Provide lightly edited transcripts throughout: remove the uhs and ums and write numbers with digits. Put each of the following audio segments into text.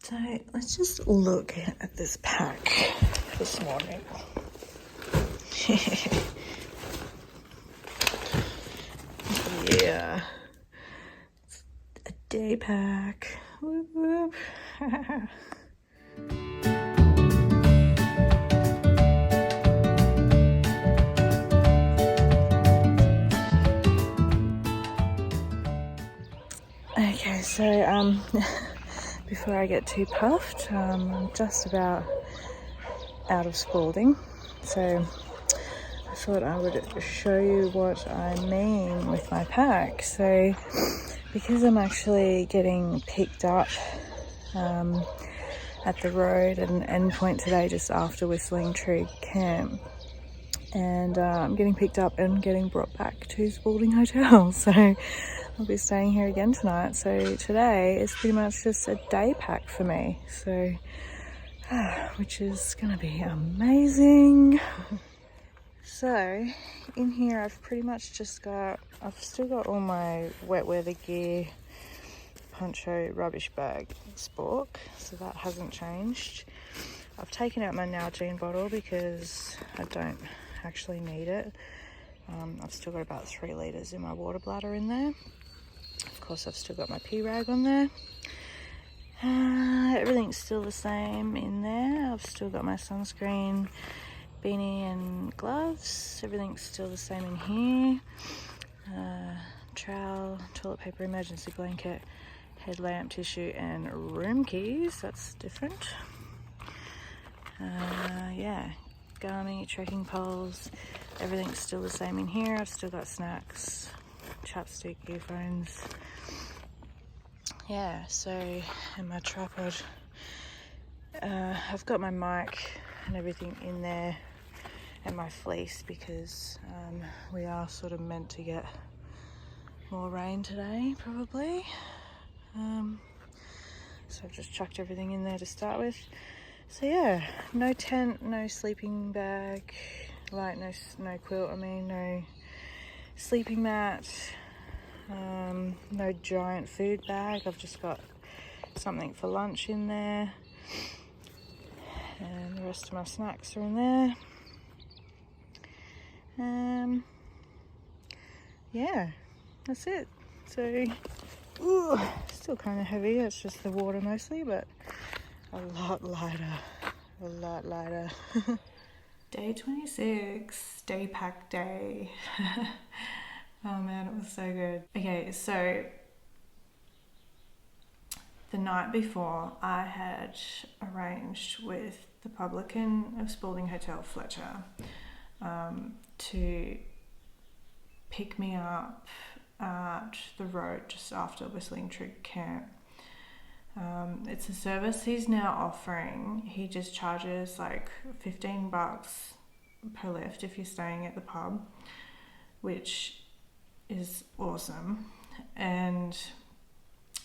So let's just look at this pack this morning. Yeah, it's a day pack. Whoop, whoop. Okay, so before I get too puffed, I'm just about out of Spalding, so I thought I would show you what I mean with my pack. So because I'm actually getting picked up at the road at an endpoint today just after Whistling Trig Camp, and I'm getting picked up and getting brought back to Spalding Hotel, so I'll be staying here again tonight. So today is pretty much just a day pack for me, so which is gonna be amazing. So in here I've pretty much just I've still got all my wet weather gear, poncho, rubbish bag, spork, so that hasn't changed. I've taken out my Nalgene bottle because I don't actually need it. I've still got about 3 litres in my water bladder in there. Of course I've still got my pee rag on there. Everything's still the same in there. I've still got my sunscreen, beanie and gloves. Everything's still the same in here. Trowel, toilet paper, emergency blanket, headlamp, tissue and room keys. That's different. Yeah, Garmin, trekking poles. Everything's still the same in here. I've still got snacks, chapstick, earphones. Yeah, so, and my tripod. I've got my mic and everything in there, and my fleece, because we are sort of meant to get more rain today, probably. So I've just chucked everything in there to start with. So yeah, no tent, no sleeping bag, like no quilt, no sleeping mat, no giant food bag. I've just got something for lunch in there, and the rest of my snacks are in there. Yeah, that's it. So, still kind of heavy. It's just the water mostly, but a lot lighter. Day 26, day pack day. Oh man, it was so good. Okay, so the night before I had arranged with the publican of Spalding Hotel, Fletcher, to pick me up at the road just after Whistling Trig Camp. It's a service he's now offering. He just charges like $15 per lift if you're staying at the pub, which is awesome, and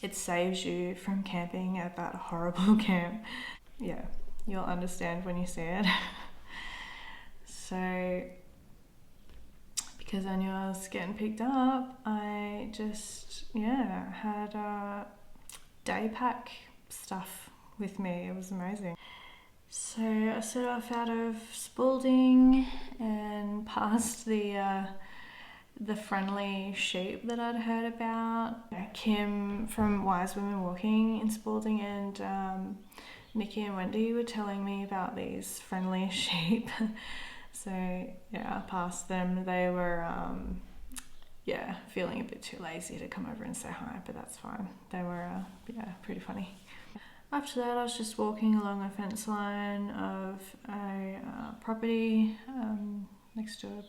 it saves you from camping at that horrible camp. Yeah, you'll understand when you see it. So because I knew I was getting picked up, I just had day pack stuff with me. It was amazing. So I set off out of Spalding and past the friendly sheep that I'd heard about. Kim from Wise Women Walking in Spalding and Nikki and Wendy were telling me about these friendly sheep. So yeah, I passed them. They were feeling a bit too lazy to come over and say hi, but that's fine. They were pretty funny. After that, I was just walking along a fence line of a property next to a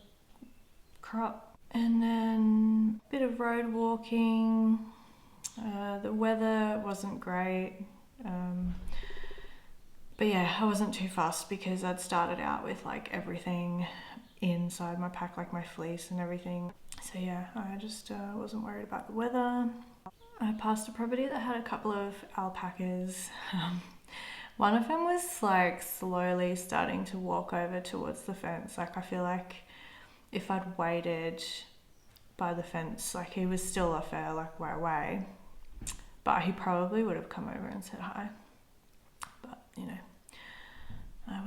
crop, and then a bit of road walking. The weather wasn't great, but yeah, I wasn't too fussed because I'd started out with like everything inside my pack, like my fleece and everything. So yeah, I just wasn't worried about the weather. I passed a property that had a couple of alpacas. One of them was like slowly starting to walk over towards the fence. Like I feel like if I'd waited by the fence, like he was still a fair like way away, but he probably would have come over and said hi.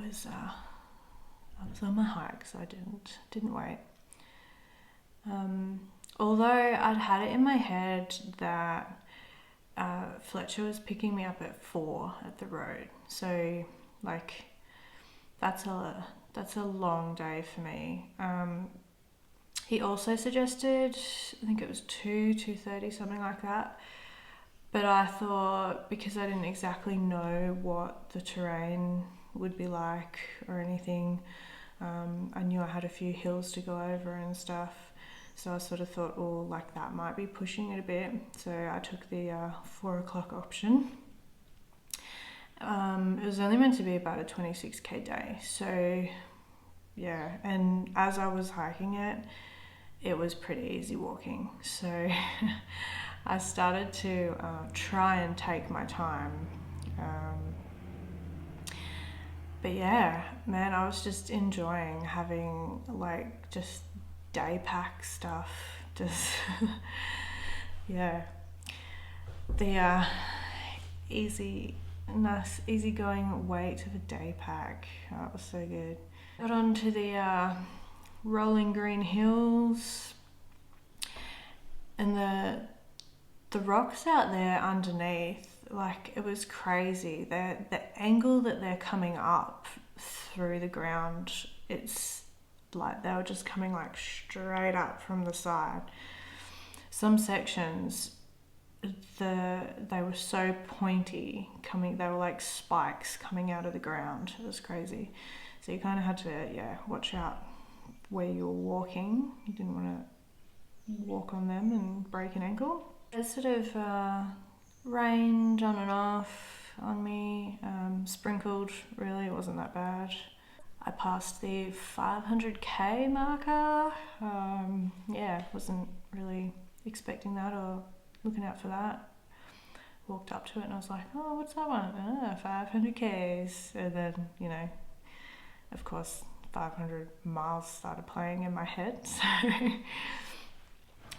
I was on my hike, so I didn't wait. Although I'd had it in my head that Fletcher was picking me up at 4 at the road, so like that's a long day for me. He also suggested, I think it was 2:30, something like that. But I thought, because I didn't exactly know what the terrain would be like or anything, I knew I had a few hills to go over and stuff. So I sort of thought, oh, like that might be pushing it a bit. So I took the 4 o'clock option. It was only meant to be about a 26k day. So yeah, and as I was hiking it was pretty easy walking. So I started to try and take my time. But yeah, man, I was just enjoying having like just day pack stuff. Just yeah, the nice easygoing weight of a day pack. Oh, it was so good. Got onto the rolling green hills, and the rocks out there underneath, like it was crazy. The angle that they're coming up through the ground, it's like they were just coming like straight up from the side. Some sections, they were so pointy they were like spikes coming out of the ground. It was crazy. So you kind of had to watch out where you were walking. You didn't want to walk on them and break an ankle. It sort of rained on and off on me, sprinkled. Really, it wasn't that bad. I passed the 500k marker. Wasn't really expecting that or looking out for that. Walked up to it and I was like, oh, what's that one? 500k's. And then, of course, 500 miles started playing in my head. So I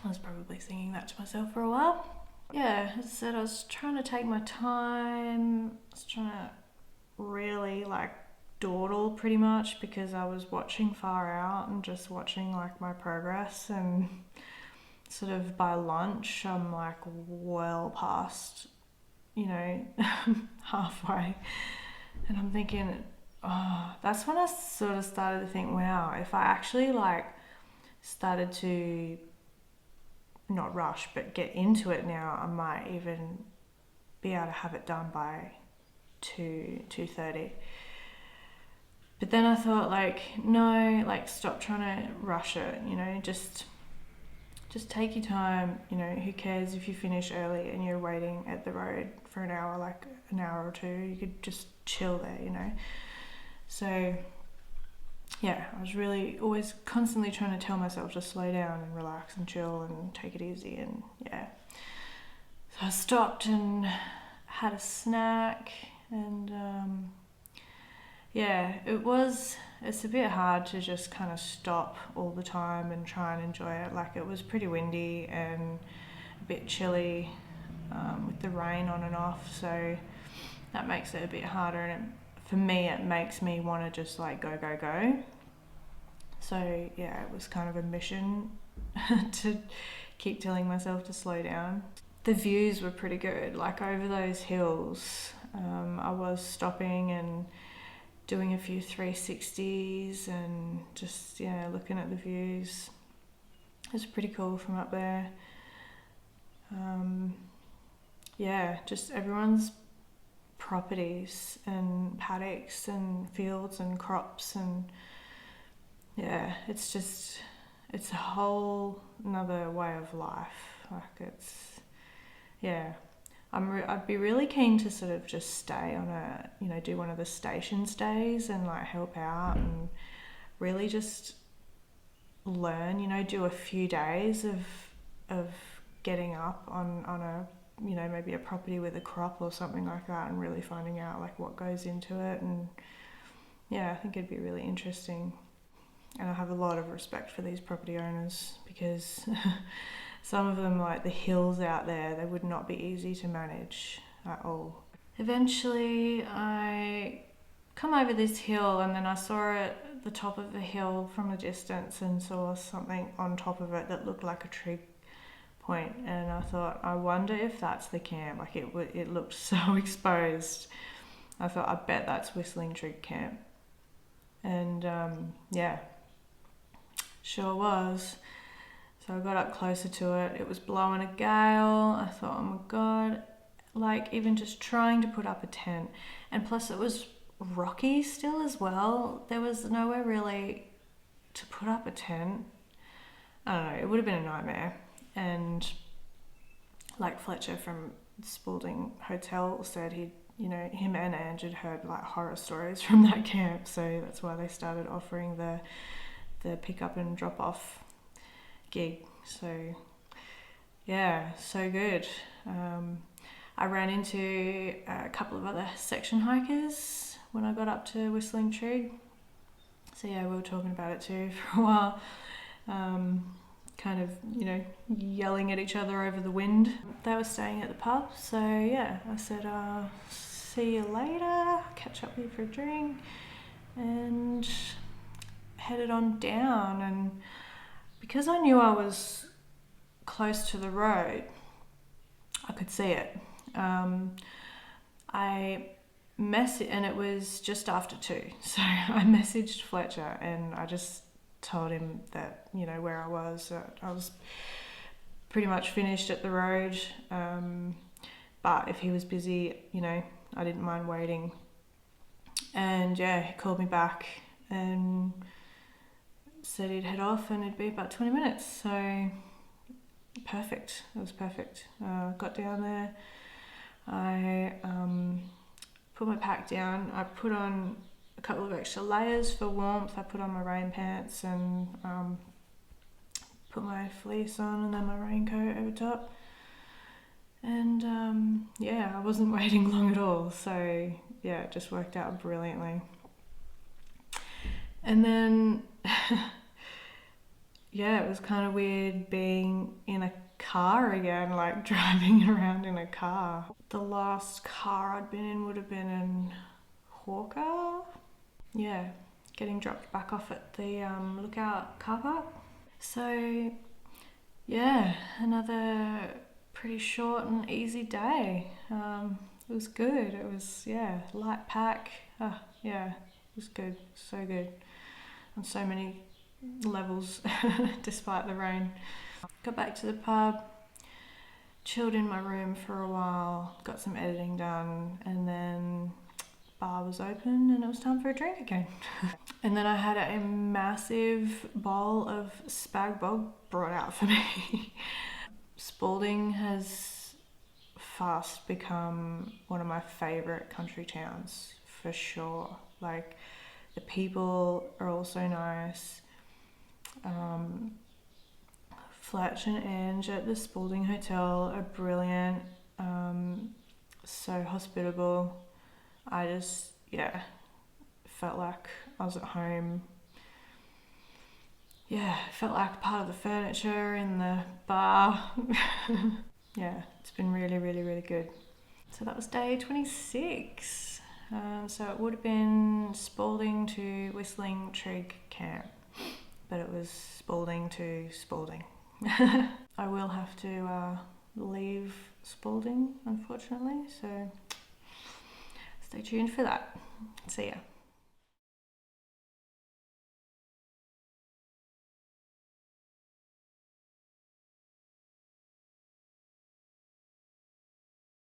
was probably singing that to myself for a while. Yeah, as I said, I was trying to take my time. I was trying to really like dawdle pretty much, because I was watching far out and just watching like my progress, and sort of by lunch I'm like well past, halfway, and I'm thinking, oh, that's when I sort of started to think, wow, if I actually like started to not rush but get into it now, I might even be able to have it done by 2:30. But then I thought, like, no, like stop trying to rush it, just take your time. Who cares if you finish early and you're waiting at the road for an hour, like an hour or two, you could just chill there, So yeah, I was really always constantly trying to tell myself to slow down and relax and chill and take it easy, and yeah. So I stopped and had a snack, and it's a bit hard to just kind of stop all the time and try and enjoy it. Like, it was pretty windy and a bit chilly with the rain on and off, so that makes it a bit harder, and for me it makes me want to just like go. So yeah, it was kind of a mission to keep telling myself to slow down. The views were pretty good, like over those hills. I was stopping and doing a few 360s and just looking at the views. It was pretty cool from up there. Just everyone's properties and paddocks and fields and crops, and it's a whole another way of life. Like, I'd be really keen to sort of just stay on do one of the station stays and like help out and really just learn, do a few days of getting up on a maybe a property with a crop or something like that, and really finding out like what goes into it. And I think it'd be really interesting. And I have a lot of respect for these property owners, because some of them, like the hills out there, they would not be easy to manage at all. Eventually I come over this hill, and then I saw it at the top of the hill from a distance and saw something on top of it that looked like a trig point, and I thought, I wonder if that's the camp. Like it looked so exposed. I thought, I bet that's Whistling Trig Camp. And yeah, sure was. So I got up closer to it. It was blowing a gale. I thought, oh my god, like even just trying to put up a tent, and plus it was rocky still as well. There was nowhere really to put up a tent. I don't know, it would have been a nightmare. And like Fletcher from Spalding Hotel said, him and Ange had heard like horror stories from that camp, so that's why they started offering the pick up and drop off gig. So yeah, so good. I ran into a couple of other section hikers when I got up to Whistling Trig. So yeah, we were talking about it too for a while. Kind of, yelling at each other over the wind. They were staying at the pub, so yeah, I said, see you later, catch up with you for a drink, and headed on down. And because I knew I was close to the road, I could see it. And it was just after 2, so I messaged Fletcher and I just told him that, where I was. I was pretty much finished at the road, but if he was busy, I didn't mind waiting. And yeah, he called me back and said he'd head off and it'd be about 20 minutes. So perfect. It was perfect. Got down there. I put my pack down. I put on a couple of extra layers for warmth. I put on my rain pants and put my fleece on and then my raincoat over top. And yeah, I wasn't waiting long at all. So yeah, it just worked out brilliantly. And then yeah, it was kind of weird being in a car again, like driving around in a car. The last car I'd been in would have been in Hawker. Yeah, getting dropped back off at the Lookout car park. So yeah, another pretty short and easy day. It was good. It was, yeah, light pack. Yeah, it was good. So good on so many levels despite the rain. Got back to the pub, chilled in my room for a while, got some editing done, and then bar was open and it was time for a drink again. And then I had a massive bowl of spag bog brought out for me. Spalding has fast become one of my favourite country towns for sure. Like, the people are all so nice. Fletcher and Ange at the Spalding Hotel are brilliant, so hospitable. I just, yeah, felt like I was at home. Yeah, felt like part of the furniture in the bar. Yeah, it's been really, really, really good. So that was day 26. So it would have been Spalding to Whistling Trig Camp, but it was Spalding to Spalding. I will have to leave Spalding, unfortunately, so stay tuned for that. See ya.